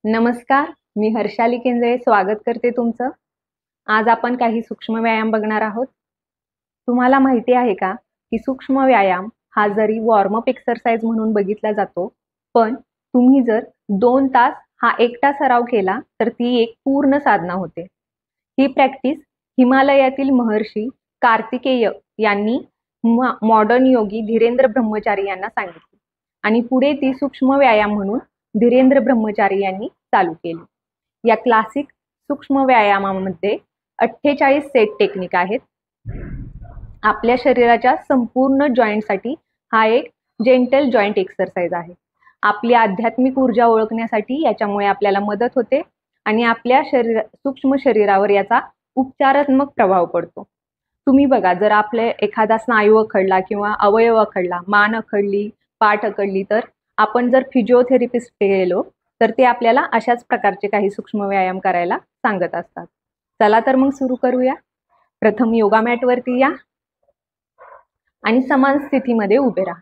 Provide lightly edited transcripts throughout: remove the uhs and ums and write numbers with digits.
नमस्कार, मी हर्षाली केंद्रे स्वागत करते तुमचं. आज आपण काही सूक्ष्म व्यायाम बघणार आहोत. तुम्हाला माहिती आहे का की सूक्ष्म व्यायाम हा जरी वॉर्मअप एक्सरसाइज म्हणून बघितला जातो, पण तुम्ही जर 2 तास हा एकटा सराव केला तर ती एक पूर्ण साधना होते. ही प्रॅक्टिस हिमालयातील महर्षी कार्तिकेय यांनी मॉडर्न योगी धीरेंद्र ब्रह्मचारी यांना सांगितली आणि पुढे ती सूक्ष्म व्यायाम म्हणून धीरेंद्र ब्रह्मचारी यांनी चालू केली. या क्लासिक सूक्ष्म व्यायामामध्ये 48 सेट टेक्निक आहेत. आपल्या शरीराच्या संपूर्ण जॉईंटसाठी हा एक जेंटल जॉईंट एक्सरसाइज आहे. आपली आध्यात्मिक ऊर्जा ओळखण्यासाठी याच्यामुळे आपल्याला मदत होते आणि आपल्या सूक्ष्म शरीरावर याचा उपचारात्मक प्रभाव पडतो. तुम्ही बघा, जर आपले एखादा स्नायू अखडला किंवा अवयव अखडला, मान अखडली, पाठ अखडली, तर आपण जर फिजिओथेरपिस्ट गेलो तर ते आपल्याला अशाच प्रकारचे काही सूक्ष्म व्यायाम करायला सांगत असतात. चला तर मग सुरू करूया. प्रथम योगा मॅट वरती या आणि समान स्थितीमध्ये उभे राहा.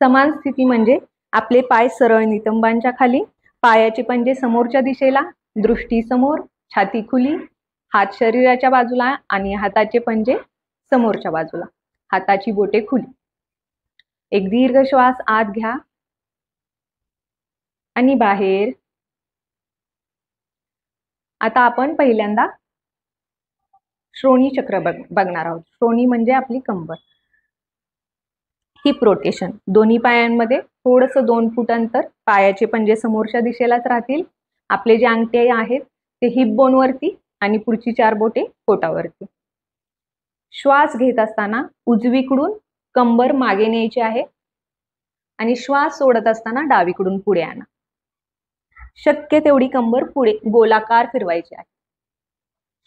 समान स्थिती म्हणजे आपले पाय सरळ नितंबांच्या खाली, पायाचे पंजे समोरच्या दिशेला, दृष्टी समोर, छाती खुली, हात शरीराच्या बाजूला आणि हाताचे पंजे समोरच्या बाजूला, हाताची बोटे खुली. एक दीर्घ श्वास आत घ्या आणि बाहेर. आता आपण पहिल्यांदा श्रोणी चक्र बघणार आहोत. श्रोणी म्हणजे आपली कंबर. Heap rotation. दोन्ही पायांमध्ये थोडस 2 फूट अंतर, पायाचे पंजे समोरच्या दिशेलाच राहतील. आपले जे अंगठे आहेत ते हिप बोन वरती आणि पुढची 4 बोटे पोटावरती. श्वास घेत असताना उजवीकडून कंबर मागे न्यायची आहे आणि श्वास सोडत असताना डावीकडून पुढे आणा. शक्य तेवढी कंबर पुढे गोलाकार फिरवायची आहे.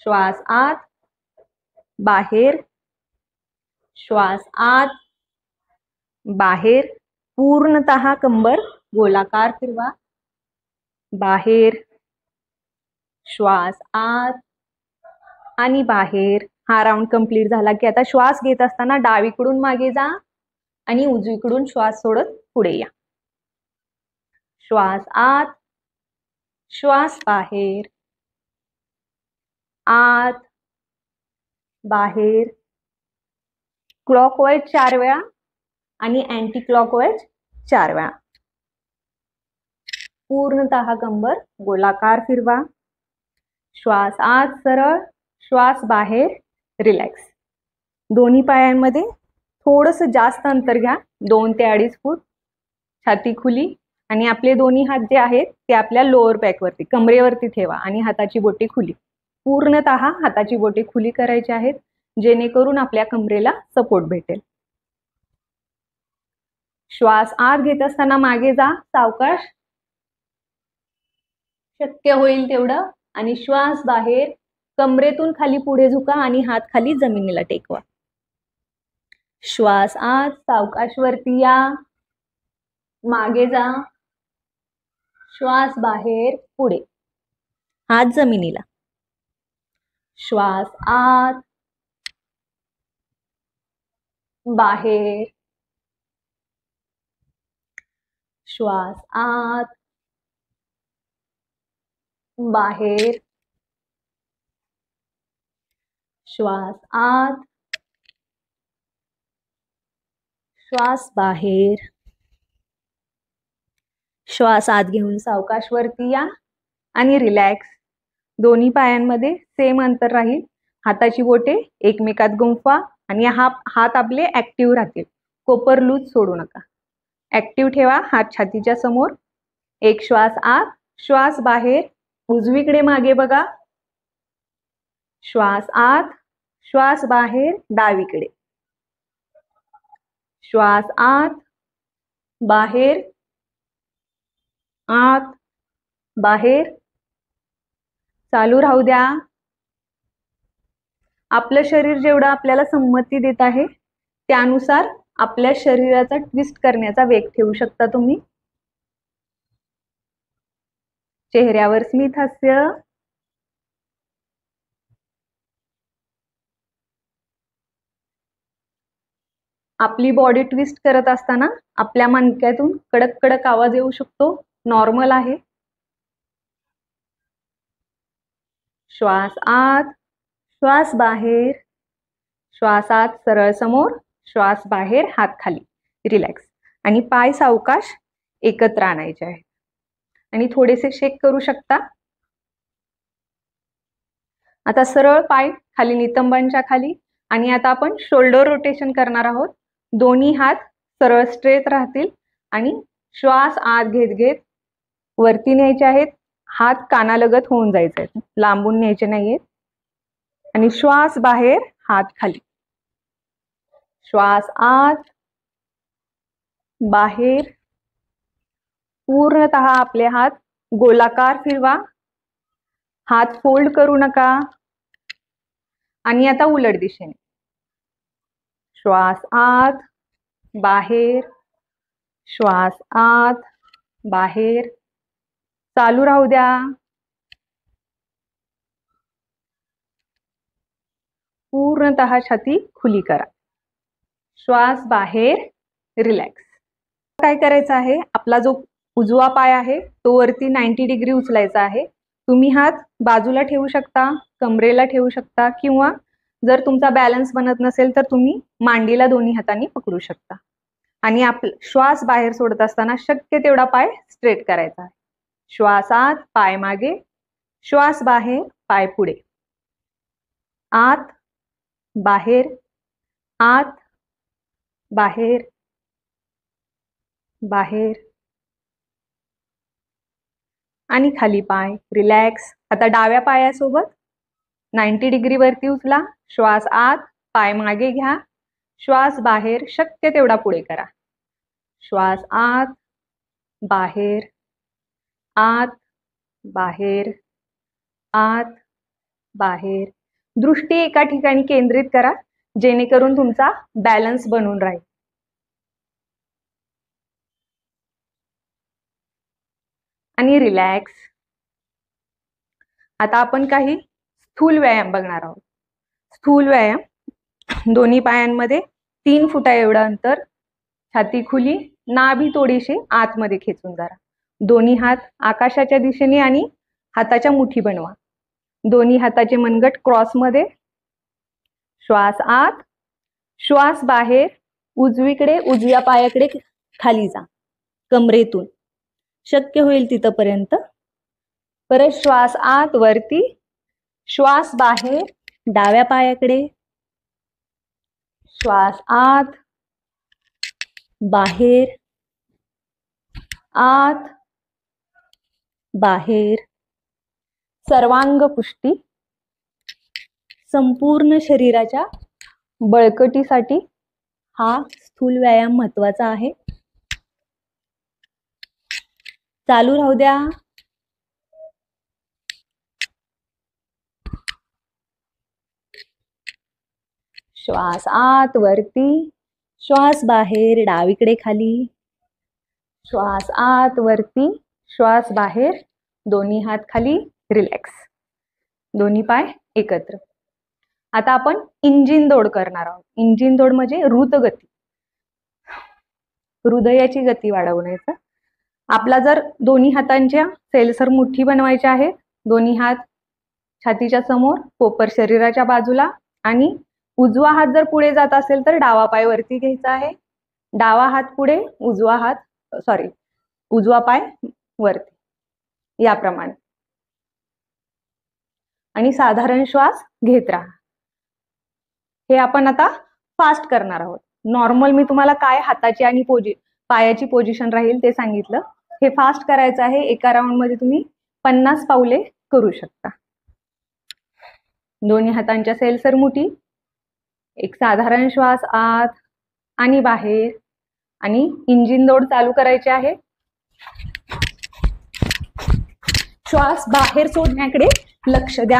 श्वास आत, बाहेर, श्वास आत, बाहेर. पूर्णतः कंबर गोलाकार फिरवा. बाहेर, श्वास आत आणि बाहेर. हा राऊंड कंप्लीट झाला की आता श्वास घेत असताना डावीकडून मागे जा आणि उजवीकडून श्वास सोडत पुढे या. श्वास आत, श्वास बाहेर, आत, बाहेर. क्लॉकवाईज 4 वेळा आणि अँटी क्लॉकवाईज 4 वेळा. पूर्णतः कंबर गोलाकार फिरवा. श्वास आत सरळ, श्वास बाहेर रिलॅक्स. दोन्ही पायांमध्ये थोडस जास्त अंतर घ्या, 2 ते 2.5 फूट. छाती खुली आणि आपले दोन्ही हात जे आहेत ते आपल्या लोअर बॅकवरती, कमरेवरती ठेवा आणि हाताची बोटे खुली. पूर्णतः हाताची बोटे खुली करायची आहेत, जेणेकरून आपल्या कमरेला सपोर्ट भेटेल. श्वास आत घेत असताना मागे जा सावकाश, शक्य होईल तेवढं. आणि श्वास बाहेर, कमरेतून खाली पुढे झुका आणि हात खाली जमिनीला टेकवा. श्वास आत, सावकाश वरती या, मागे जा, श्वास बाहेर, पुढे, हात जमिनीला. श्वास आत, बाहेर, श्वास आत, बाहेर, श्वास आत, श्वास बाहेर. श्वास आत घेऊन सावकाश वरती या आणि रिलॅक्स. दोन्ही पायांमध्ये सेम अंतर राहील. हाताची बोटे एकमेकात गुंफवा आणि हात आपले ऍक्टिव्ह राहतील. कोपर लूज सोडू नका. ऍक्टिव्ह ठेवा. हात छातीच्या समोर. एक श्वास आत, श्वास बाहेर. उजवीकडे मागे बघा. श्वास आत, श्वास बाहेर, डावीकडे. श्वास आत, बाहेर, आत, बाहेर. चालू राहू द्या. आपलं शरीर जेवढं आपल्याला संमती देत आहे त्यानुसार आपल्या शरीराचा ट्विस्ट करण्याचा वेग ठेवू शकता तुम्ही. चेहऱ्यावर स्मित हास्य. आपली बॉडी ट्विस्ट करत असताना आपल्या मणक्यातून कडक कडक आवाज येऊ शकतो. नॉर्मल आहे. श्वास आत, श्वास बाहेर, श्वास आत सरळ समोर, श्वास बाहेर हात खाली, रिलॅक्स. आणि पाय सावकाश एकत्र आणायचे आहेत आणि थोडेसे शेक करू शकता. आता सरळ पाय खाली नितंबांच्या खाली. आणि आता आपण शोल्डर रोटेशन करणार आहोत. दोन्ही हात सरळ स्ट्रेट राहतील आणि श्वास आत घेत घेत वरती न्यायचे आहेत. हात कानालगत होऊन जायचे आहेत, लांबून न्यायचे नाहीयेत. आणि श्वास बाहेर हात खाली, श्वास आत बाहेर. पूर्णतः आपले हात गोलाकार फिरवा, हात फोल्ड करू नका. आणि आता उलट दिशेने श्वास आत बाहेर, श्वास आत बाहेर. चालू राहू द्या. पूर्णतः छाती खुली करा. श्वास बाहेर, रिलॅक्स. काय करायचं आहे, आपला जो उजवा पाय आहे तो वरती 90 डिग्री उचलायचा आहे. तुम्ही हात बाजूला ठेवू शकता, कमरेला ठेवू शकता, किंवा जर तुमचा बॅलन्स बनत नसेल तर तुम्ही मांडीला दोन्ही हातांनी पकडू शकता. आणि श्वास बाहेर सोडत असताना शक्य तेवढा पाय स्ट्रेट करायचा आहे. श्वास आत, पाय मागे, श्वास बाहेर, पाय पुढे. आत बाहेर, आत बाहेर, बाहेर. आणि खाली पाय, रिलॅक्स. आता डाव्या पायासोबत 90 डिग्री वरती उचला. श्वास आत, पाय मागे घ्या, श्वास बाहेर शक्य तेवढा पुढे करा. श्वास आत बाहेर, आत बाहेर, आत बाहेर. दृष्टी एका ठिकाणी केंद्रित करा जेणेकरून तुमचा बॅलन्स बनून राहील. आणि रिलॅक्स. आता आपण काही स्थूल व्यायाम बघणार आहोत. स्थूल व्यायाम, दोन्ही पायांमध्ये 3 फुटा एवढं अंतर, छाती खुली, नाभी थोडीशी आतमध्ये खेचून जरा. दोन्ही हात आकाशाच्या दिशेने आणि हाताच्या मुठी बनवा. दोन्ही हाताचे मनगट क्रॉसमध्ये. श्वास आत, श्वास बाहेर, उजवीकडे उजव्या पायाकडे खाली जा, कमरेतून शक्य होईल तिथपर्यंत. परत श्वास आत वरती, श्वास बाहेर डाव्या पायाकडे, श्वास आत बाहेर, आत बाहेर. सर्वांग पुष्टी, संपूर्ण शरीराच्या बळकटीसाठी हा स्थूल व्यायाम महत्वाचा आहे. चालू राहू द्या. श्वास आत वरती, श्वास बाहेर डावीकडे खाली, श्वास आत वरती, श्वास बाहेर, दोन्ही हात खाली, रिलॅक्स. दोन्ही पाय एकत्र. आता आपण इंजिन दौड करणार आहोत. इंजिन दौड म्हणजे द्रुतगती, हृदयाची गती वाढवण्याचा. आपला जर दोन्ही हातांच्या सेलसर मुठी बनवायच्या आहेत. दोन्ही हात छातीच्या समोर, पोपर शरीराच्या बाजूला. आणि उजवा हात जर पुढे जात असेल तर डावा पाय वरती घ्यायचा आहे. डावा हात पुढे, उजवा पाय वरती, याप्रमाणे. आणि साधारण श्वास घेत राहा. हे आपण आता फास्ट करणार आहोत. नॉर्मल मी तुम्हाला काय हाताची आणि पायाची पोझिशन राहील ते सांगितलं. हे फास्ट करायचं आहे. एका राऊंड मध्ये तुम्ही 50 पावले करू शकता. दोन्ही हातांच्या सेलसर मुठी, एक साधारण श्वास आत आणि बाहेर. आणि इंजिन दौड चालू करायची आहे. श्वास बाहेर सोडण्याकडे लक्ष द्या.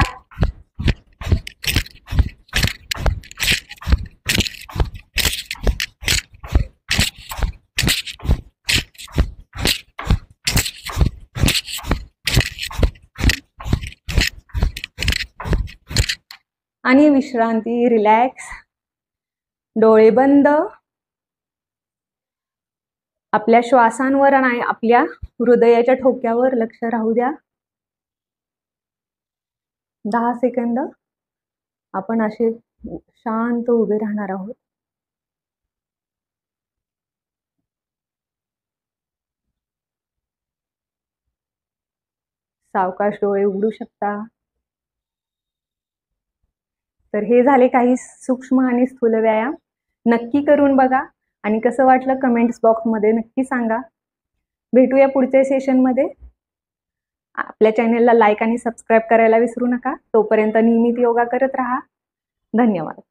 आणि विश्रांती, रिलॅक्स. डोळे बंद. आपल्या श्वासांवर आणि आपल्या हृदयाच्या ठोक्यावर लक्ष राहू द्या. 10 सेकंद आपण असे शांत उभे राहणार आहोत. सावकाश डोळे उघडू शकता. तर हे झाले काही सूक्ष्म आणि स्थूल व्यायाम. नक्की करून बघा आणि कसं वाटलं कमेंट्स बॉक्समध्ये नक्की सांगा. भेटूया पुढच्या सेशनमध्ये. आपल्या चॅनेलला लाईक आणि सबस्क्राईब करायला विसरू नका. तोपर्यंत नियमित योगा करत राहा. धन्यवाद.